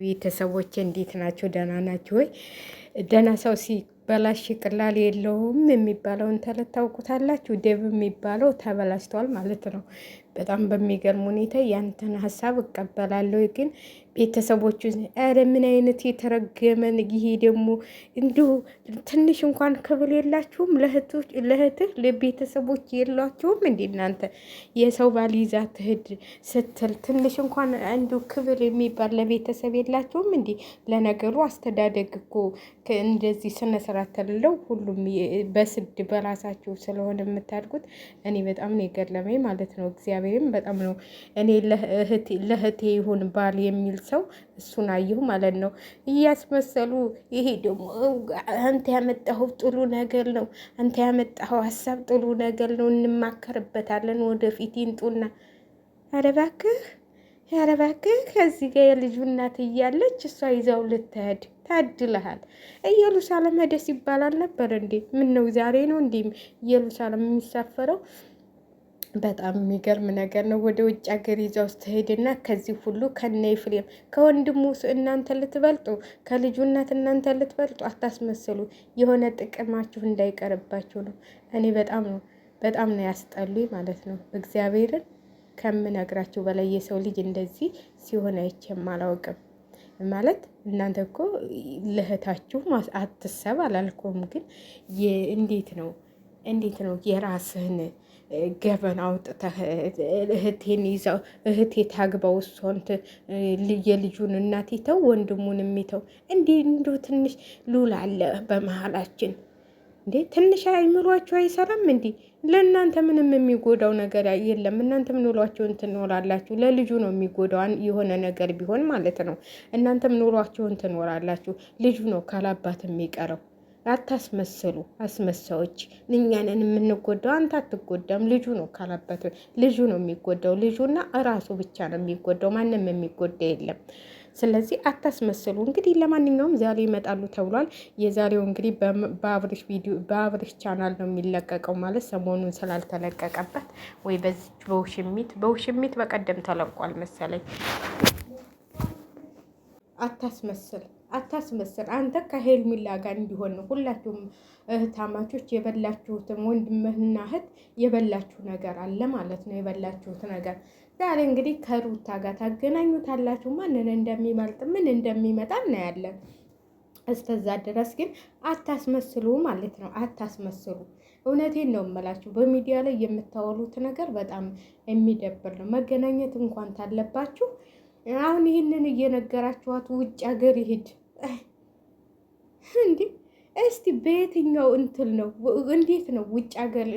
ቤተሰቦቼ እንዴት ናቸው? ደህና ናቸው ወይ? ደህና ሰው ሲበላሽ ቀላል የለውም የሚባለውን ተረት ታውቁታላችሁ? ደብ የሚባለው ተበላሽቷል ማለት ነው። በጣም በሚገርም ሁኔታ ያንተን ሀሳብ እቀበላለሁ። ግን ቤተሰቦቹ ኧረ ምን አይነት የተረገመን ይሄ ደግሞ እንዲሁ ትንሽ እንኳን ክብር የላችሁም? ለእህትህ ለቤተሰቦች የሏችሁም እንዴ? እናንተ የሰው ባል ይዛ ትሄድ ስትል ትንሽ እንኳን እንዲሁ ክብር የሚባል ለቤተሰብ የላችሁም እንዴ? ለነገሩ አስተዳደግ እኮ እንደዚህ ስነ ስርዓት ተልለው ሁሉም በስድ በራሳችሁ ስለሆነ የምታድጉት እኔ በጣም ነው የገረመኝ ማለት ነው። እግዚአብሔርም በጣም ነው እኔ ለእህቴ ይሁን ባል የሚል ሰው እሱን አየሁ ማለት ነው። እያስመሰሉ ይሄ ደግሞ አንተ ያመጣኸው ጥሩ ነገር ነው፣ አንተ ያመጣኸው ሀሳብ ጥሩ ነገር ነው፣ እንማከርበታለን ወደፊት ይንጡና ኧረ እባክህ ኧረ እባክህ ከዚህ ጋር የልጁ እናት እያለች እሷ ይዛው ልትሄድ ታድለሃል። ኢየሩሳሌም ሄደስ ይባላል ነበር እንዴ? ምን ነው ዛሬ ነው እንዴ ኢየሩሳሌም የሚሳፈረው? በጣም የሚገርም ነገር ነው። ወደ ውጭ ሀገር ይዛው ስትሄድና ከዚህ ሁሉ ከነ ኤፍሬም ከወንድሙ እናንተ ልትበልጡ፣ ከልጁ እናት እናንተ ልትበልጡ አታስመስሉ። የሆነ ጥቅማችሁ እንዳይቀርባችሁ ነው። እኔ በጣም ነው ያስጠሉኝ ማለት ነው። እግዚአብሔርን ከምነግራችሁ በላይ የሰው ልጅ እንደዚህ ሲሆን አይቼም አላውቅም። ማለት እናንተ እኮ ለእህታችሁ አትሰብ አላልኩም፣ ግን እንዴት ነው የራስህን ገበና አውጥተህ እህቴን ይዘው እህቴ ታግባው እሷን የልጁን እናት ይተው ወንድሙን የሚተው እንዲሁ ትንሽ ሉል አለ በመሀላችን እንዴ? ትንሽ አይምሯችሁ አይሰራም እንዴ? ለእናንተ ምንም የሚጎዳው ነገር የለም። እናንተም ኑሯችሁን ትኖራላችሁ። ለልጁ ነው የሚጎዳው የሆነ ነገር ቢሆን ማለት ነው። እናንተም ኑሯችሁን ትኖራላችሁ። ልጁ ነው ካላባት የሚቀረው። አታስመስሉ አስመሳዮች። እኛንን የምንጎዳው አንተ አትጎዳም። ልጁ ነው ካላባት ልጁ ነው የሚጎዳው። ልጁና እራሱ ብቻ ነው የሚጎዳው። ማንም የሚጎዳ የለም። ስለዚህ አታስመስሉ። እንግዲህ ለማንኛውም ዛሬ ይመጣሉ ተብሏል። የዛሬው እንግዲህ በአብርሽ ቻናል ነው የሚለቀቀው ማለት ሰሞኑን ስላልተለቀቀበት ወይ በውሽሚት በቀደም ተለቋል መሰለኝ። አታስመስል። አንተ ከሄርሜላ ጋር እንዲሆን ነው። ሁላችሁም እህታማቾች የበላችሁትም ወንድምህና እህት የበላችሁ ነገር አለ ማለት ነው። የበላችሁት ነገር ዛሬ እንግዲህ ከሩታ ጋር ታገናኙታላችሁ። ማንን እንደሚመርጥ ምን እንደሚመጣ እናያለን። እስከዛ ድረስ ግን አታስመስሉ ማለት ነው። አታስመስሉ። እውነቴን ነው የምላችሁ። በሚዲያ ላይ የምታወሉት ነገር በጣም የሚደብር ነው። መገናኘት እንኳን ታለባችሁ። አሁን ይህንን እየነገራችኋት ውጭ ሀገር ይሄድ እንዴ? እስቲ በየትኛው እንትል ነው? እንዴት ነው ውጭ ሀገር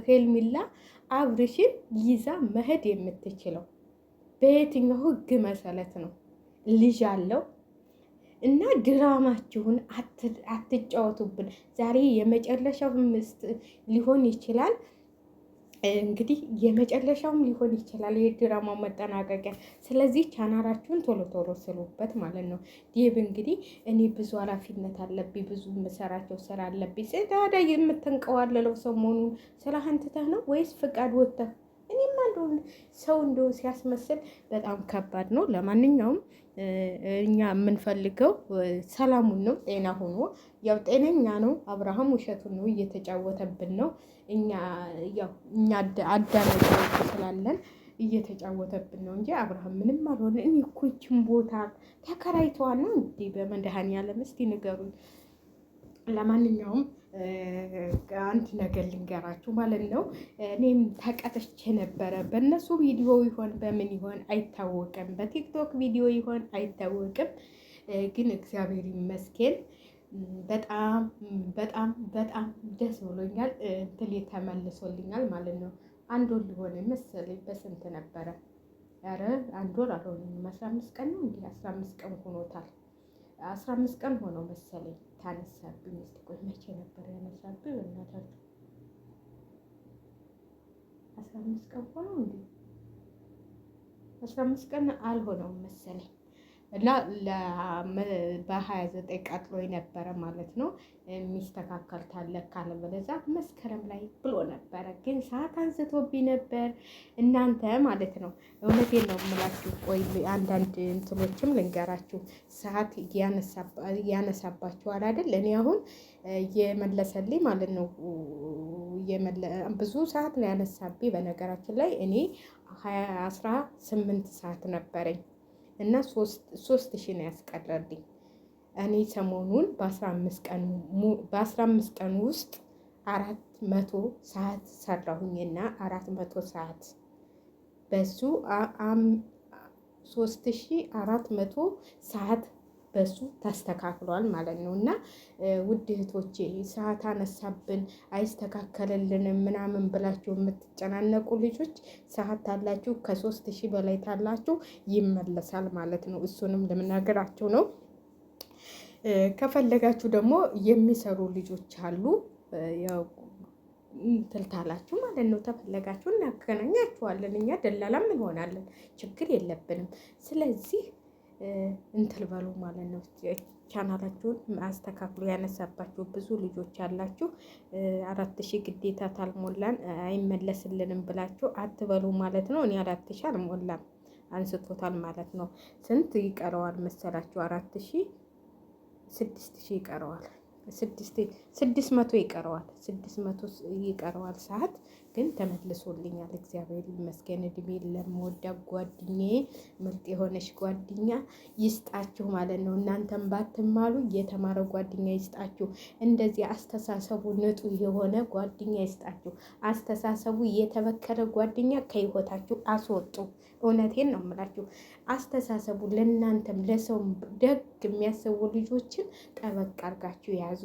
ሄርሜላ አብርሽን ይዛ መሄድ የምትችለው? በየትኛው ህግ መሰረት ነው? ልጅ አለው እና ድራማችሁን አትጫወቱብን። ዛሬ የመጨረሻው ምስት ሊሆን ይችላል። እንግዲህ የመጨረሻውም ሊሆን ይችላል የድራማው መጠናቀቂያ። ስለዚህ ቻናላችሁን ቶሎ ቶሎ ስሩበት ማለት ነው። ዴብ እንግዲህ እኔ ብዙ ኃላፊነት አለብኝ፣ ብዙ የምሰራቸው ስራ አለብኝ። ታዲያ የምትንቀዋለለው ሰሞኑን ስለ አንትተህ ነው ወይስ ፍቃድ ወጥተህ? እኔማ እንደሆነ ሰው እንደው ሲያስመስል በጣም ከባድ ነው። ለማንኛውም እኛ የምንፈልገው ሰላሙን ነው፣ ጤና ሆኖ ያው ጤነኛ ነው። አብርሃም ውሸቱን ነው እየተጫወተብን ነው። እኛ አዳመጥ ስላለን እየተጫወተብን ነው እንጂ አብርሃም ምንም አልሆነ። እኔ እኮ ይችን ቦታ ተከራይተዋል ነው እንዴ? በመድኃኒዓለም እስቲ ንገሩኝ። ለማንኛውም አንድ ነገር ልንገራችሁ ማለት ነው። እኔም ተቀጥቼ ነበረ በእነሱ ቪዲዮ ይሆን በምን ይሆን አይታወቅም፣ በቲክቶክ ቪዲዮ ይሆን አይታወቅም። ግን እግዚአብሔር ይመስገን በጣም በጣም በጣም ደስ ብሎኛል። እንትሌ ተመልሶልኛል ማለት ነው። አንድ ወር ሊሆን መሰለኝ። በስንት ነበረ? ኧረ አንድ ወር አልሆነም። 15 ቀን ነው እንዴ? 15 ቀን ሆኖታል። 15 ቀን ሆኖ መሰለኝ ታነሳብኝ። እስቲ ቆይ መቼ ነበር ያነሳብኝ? በእናታችሁ 15 ቀን ሆኖ እንዴ? 15 ቀን አልሆነውም መሰለኝ። እና በ29 ቀጥሎ የነበረ ማለት ነው የሚስተካከል ታለ ካለበለዚያ መስከረም ላይ ብሎ ነበረ። ግን ሰዓት አንስቶብኝ ነበር እናንተ ማለት ነው። እውነቴን ነው የምላችሁ። ቆይ አንዳንድ እንትኖችም ልንገራችሁ። ሰዓት ያነሳባችኋል አይደል? እኔ አሁን የመለሰልኝ ማለት ነው ብዙ ሰዓት ነው ያነሳብኝ። በነገራችን ላይ እኔ 18 ሰዓት ነበረኝ እና 3000 ነው ያስቀረልኝ። እኔ ሰሞኑን በ15 ቀን ውስጥ 400 ሰዓት ሰራሁኝና 400 ሰዓት በሱ 3400 ሰዓት በሱ ተስተካክሏል ማለት ነው። እና ውድ እህቶቼ ሰዓት አነሳብን አይስተካከልልንም ምናምን ብላችሁ የምትጨናነቁ ልጆች ሰዓት ታላችሁ ከ3000 በላይ ታላችሁ ይመለሳል ማለት ነው። እሱንም ልምነግራችሁ ነው። ከፈለጋችሁ ደግሞ የሚሰሩ ልጆች አሉ። ያው ትልታላችሁ ማለት ነው። ተፈለጋችሁ እናገናኛችኋለን። እኛ ደላላም እንሆናለን፣ ችግር የለብንም። ስለዚህ እንትል በሉ ማለት ነው። ቻናላችሁን አስተካክሉ። ያነሳባችሁ ብዙ ልጆች አላችሁ። 4000 ግዴታ ታልሞላን አይመለስልንም ብላችሁ አትበሉ ማለት ነው። እኔ 4000 አልሞላም አንስቶታል ማለት ነው። ስንት ይቀረዋል መሰላችሁ? 4000 6000 ይቀረዋል። 600 ይቀረዋል። 600 ይቀረዋል ሰዓት ግን ተመልሶልኛል። እግዚአብሔር ይመስገን። እድሜ ለምወዳት ጓደኛዬ ምርጥ የሆነች ጓደኛ ይስጣችሁ ማለት ነው። እናንተም ባትማሉ የተማረ ጓደኛ ይስጣችሁ። እንደዚህ አስተሳሰቡ ንጹህ የሆነ ጓደኛ ይስጣችሁ። አስተሳሰቡ የተበከለ ጓደኛ ከህይወታችሁ አስወጡ። እውነቴን ነው የምላችሁ። አስተሳሰቡ ለእናንተም ለሰውም ደግ የሚያስቡ ልጆችን ጠበቅ አድርጋችሁ ያዙ።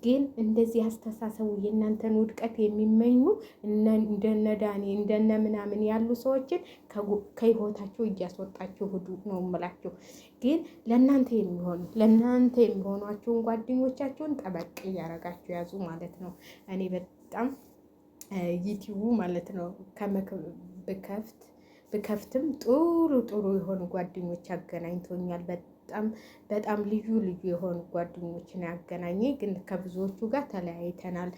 ግን እንደዚህ አስተሳሰቡ የእናንተን ውድቀት የሚመኙ እንደነ ዳኒ እንደነ ምናምን ያሉ ሰዎችን ከህይወታችሁ እያስወጣችሁ ሂዱ ነው የምላችሁ። ግን ለእናንተ የሚሆኗችሁን ጓደኞቻችሁን ጠበቅ እያረጋችሁ ያዙ ማለት ነው። እኔ በጣም ዩቲዩቡ ማለት ነው ብከፍትም ጥሩ የሆኑ ጓደኞች አገናኝቶኛል። በጣም ልዩ የሆኑ ጓደኞችን ያገናኘ። ግን ከብዙዎቹ ጋር ተለያይተናል።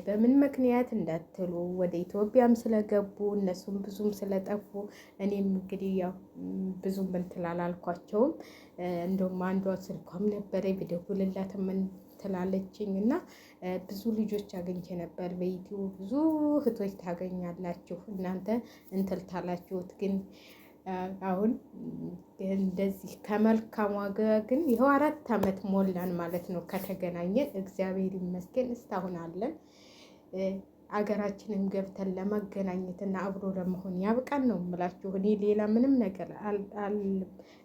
በምን ምክንያት እንዳትሉ ወደ ኢትዮጵያም ስለገቡ እነሱም ብዙም ስለጠፉ እኔም እንግዲህ ያው ብዙም እንትን አላልኳቸውም። እንደውም አንዷ ስልኳም ነበረ ብደውልላት ትላለችኝ እና ብዙ ልጆች አግኝቼ ነበር በዩቲዩብ። ብዙ እህቶች ታገኛላችሁ እናንተ እንትል ታላችሁት። ግን አሁን እንደዚህ ከመልካም ዋጋ ግን ይኸው 4 ዓመት ሞላን ማለት ነው ከተገናኘን። እግዚአብሔር ይመስገን እስካሁን አለን። አገራችንም ገብተን ለመገናኘትና አብሮ ለመሆን ያብቃን ነው የምላችሁ። እኔ ሌላ ምንም ነገር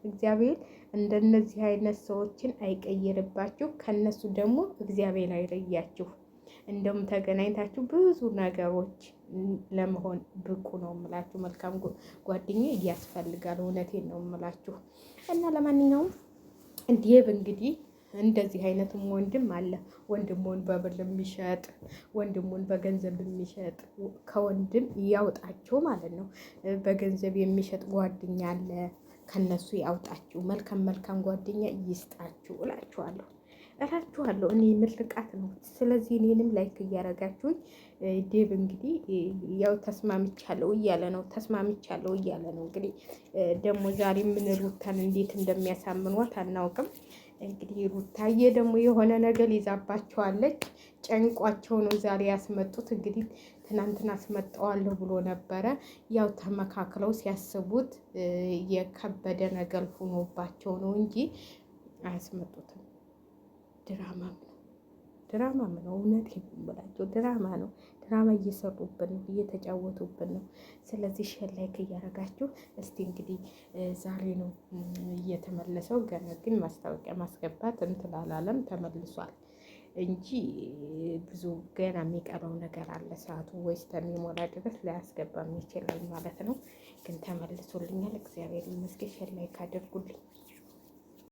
እግዚአብሔር እንደነዚህ አይነት ሰዎችን አይቀይርባችሁ። ከነሱ ደግሞ እግዚአብሔር አይለያችሁ። እንደውም ተገናኝታችሁ ብዙ ነገሮች ለመሆን ብቁ ነው የምላችሁ። መልካም ጓደኛ እያስፈልጋል። እውነቴን ነው የምላችሁ። እና ለማንኛውም ዴቭ እንግዲህ እንደዚህ አይነትም ወንድም አለ። ወንድሙን በብር የሚሸጥ ወንድሙን በገንዘብ የሚሸጥ ከወንድም ያውጣችሁ ማለት ነው። በገንዘብ የሚሸጥ ጓደኛ አለ። ከነሱ ያውጣችሁ። መልካም ጓደኛ ይስጣችሁ እላችኋለሁ። እኔ ምርቃት ነው። ስለዚህ እኔንም ላይክ እያረጋችሁኝ ዴቭ እንግዲህ ያው ተስማምቻለሁ እያለ ነው። እንግዲህ ደግሞ ዛሬ ምን ሩታን እንዴት እንደሚያሳምኗት አናውቅም። እንግዲህ ሩታዬ ደግሞ የሆነ ነገር ይዛባቸዋለች። ጨንቋቸው ነው ዛሬ ያስመጡት። እንግዲህ ትናንትና አስመጣዋለሁ ብሎ ነበረ። ያው ተመካክለው ሲያስቡት የከበደ ነገር ሆኖባቸው ነው እንጂ አያስመጡትም። ድራማም ነው። እውነት ይብላቸው ድራማ ነው። ድራማ እየሰሩብን ነው፣ እየተጫወቱብን ነው። ስለዚህ ሼር ላይክ እያደረጋችሁ እስቲ እንግዲህ ዛሬ ነው እየተመለሰው። ገና ግን ማስታወቂያ ማስገባት እንትን አላለም፣ ተመልሷል እንጂ ብዙ ገና የሚቀረው ነገር አለ። ሰዓቱ ወይስ እስከሚሞላ ድረስ ላያስገባም ይችላል ማለት ነው። ግን ተመልሶልኛል። እግዚአብሔር ይመስገን። ሼር ላይክ አድርጉልኝ።